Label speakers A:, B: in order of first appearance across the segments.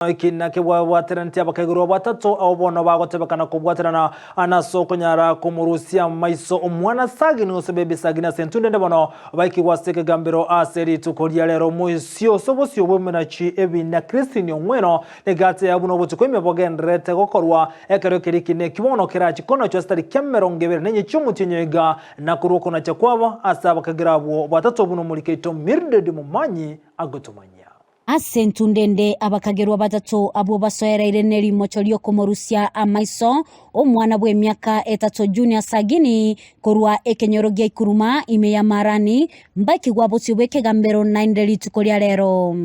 A: Ikina kiwa waterantia bakaguru batatu au bono bagotebekana kubwaterana anaso kunyara kumurusia maiso omwana Sagini usebebe Sagini sentunde ndebono baiki waseke gambero aseri tukolia lero moisio sobosio bwemenachi ebi na Kristini omweno negate yabuno butukweme bogendrete gokorwa ekero kirikine kibono kirachi kono chostari kemerongebere nenye chumutinyoiga na kuruko na chakwabo asaba kagirabo batatu buno muliketo mirde de mumanyi agotomanya
B: Asentundende abakagerwa batatu abo basoereire neri mochorio komorusia amaiso omwana bwe myaka etato Junior Sagini korwa ekenyorogia ikuruma ime ya marani mbaki gwabotsi weke gambero 9 tukolia lero.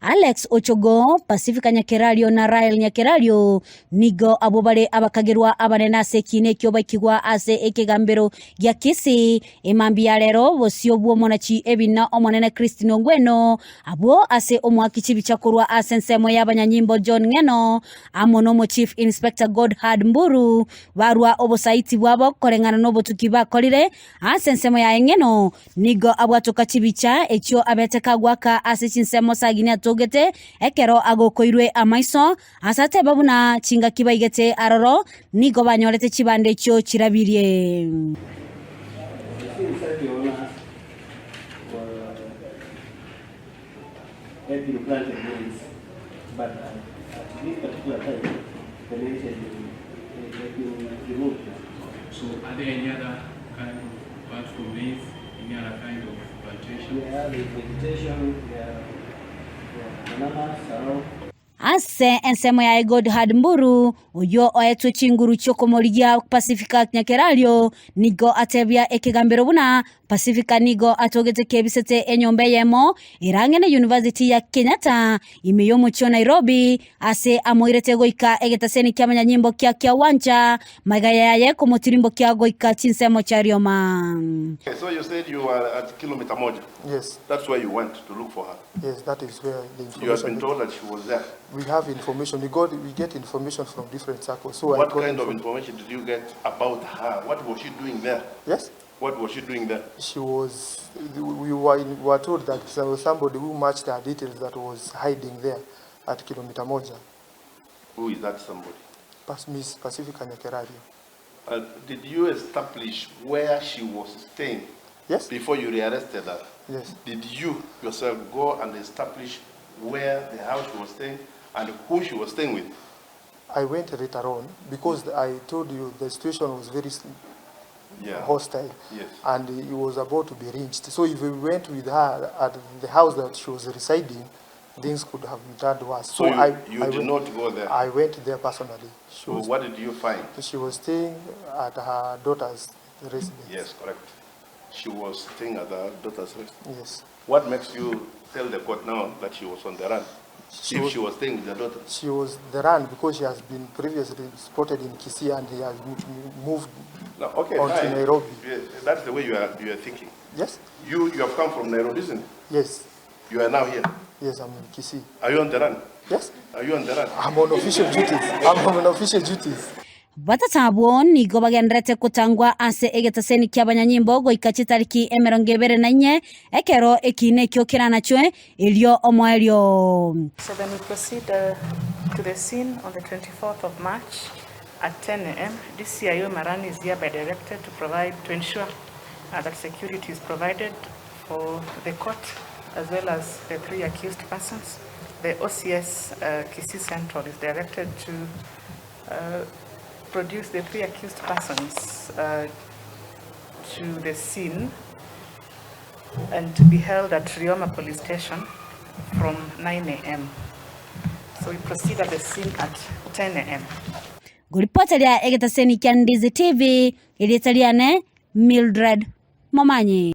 B: Alex Ochogo Pacifica Nyakerario na Rael Nyakerario nigo abobale abakagerwa abanena sekine kyo bakigwa ase ekegambero ya Kisii emambia lero bosio bwo monachi ebina omonene Kristino Ngweno abo ase omwakichibi chakorwa asensemo y'abanyanyimbo John Ngeno amonomo Chief Inspector Godhard Mburu barwa obosaiti bwabo korengana nobotuki bakolire asensemo ya Ngeno nigo abwatoka chibicha ekyo abeteka gwaka ase chinsemo Sagini togete ekero agokoirwe amaiso asate babuna chinga kibaigete aroro nigo banyorete chibande cyo chirabirie.
C: So are there any other kind of, apart from maize, any other kind of plantation?
D: Yeah, the vegetation, bananas,
B: Ase ensemo ya Godhard Mburu uyo oetu chinguru chokomoligia Pacifica Nyakerario nigo atebia ekegambero buna Pacifica nigo atogete kebisete enyombe yemo irangene University ya Kenyatta imiyomo cho Nairobi ase amoirete goika egetaseni kyamanya nyimbo kya wanja magaya yaye komotirimbo kya goika chinsemo charioma.
E: Okay, so you said you were at kilometer moja.
F: Yes.
E: That's where you went to look for her.
F: Yes, that is where the information.
E: You have been told that she was there.
F: We have information. We get information from different circles. So
E: what kind of information did you get about her? What was she doing there?
F: Yes.
E: What was she doing there?
F: She was. We were told that there was somebody who matched her details that was hiding there at kilometer moja.
E: Who is that somebody?
F: Miss Pacifica Nyakerario.
E: Did you establish where she was staying?
F: Yes.
E: Before you rearrested her?
F: Yes.
E: Did you yourself go and establish where the house she was staying and who she was staying with?
F: I went later on because I told you the situation was very hostile.
E: Yes.
F: And it was about to be lynched. So if we went with her at the house that she was residing, things could have been done worse.
E: So you did not go there?
F: I went there personally.
E: So what did you find?
F: She was staying at her daughter's residence.
E: Yes, correct. She was staying at her daughter's residence.
F: Yes.
E: What makes you tell the court now that she was on the run? She was staying with her daughter?
F: She was the run because she has been previously spotted in Kisii and he has moved on to Nairobi.
E: Yeah, that's the way you are thinking?
F: Yes.
E: You have come from Nairobi, isn't it?
F: Yes.
E: You are now here?
F: Yes, I'm in Gusii.
E: Are you on the run?
F: Yes.
E: Are you on the run?
F: I'm on official duties.
B: Batatabwo nigo bagendrete kutangwa ase egetaseni ky'abanyanyimbo goika chitariki emerongebere nanye ekero ekine kyo kirana chwe ilio omwelio.
G: So then we proceed to the scene on the 24th of March at 10 a.m. DCIO Marani is hereby directed to ensure that security is provided for the court as well as the 3 accused persons. The OCS Kisii Central is directed to produce the 3 accused persons to the scene and to be held at Rioma Police Station from 9 a.m. So we proceed at the scene at 10 a.m.
B: Guripotelia egetaseni kya Ndizi TV ilitaliane Mildred Momanyi.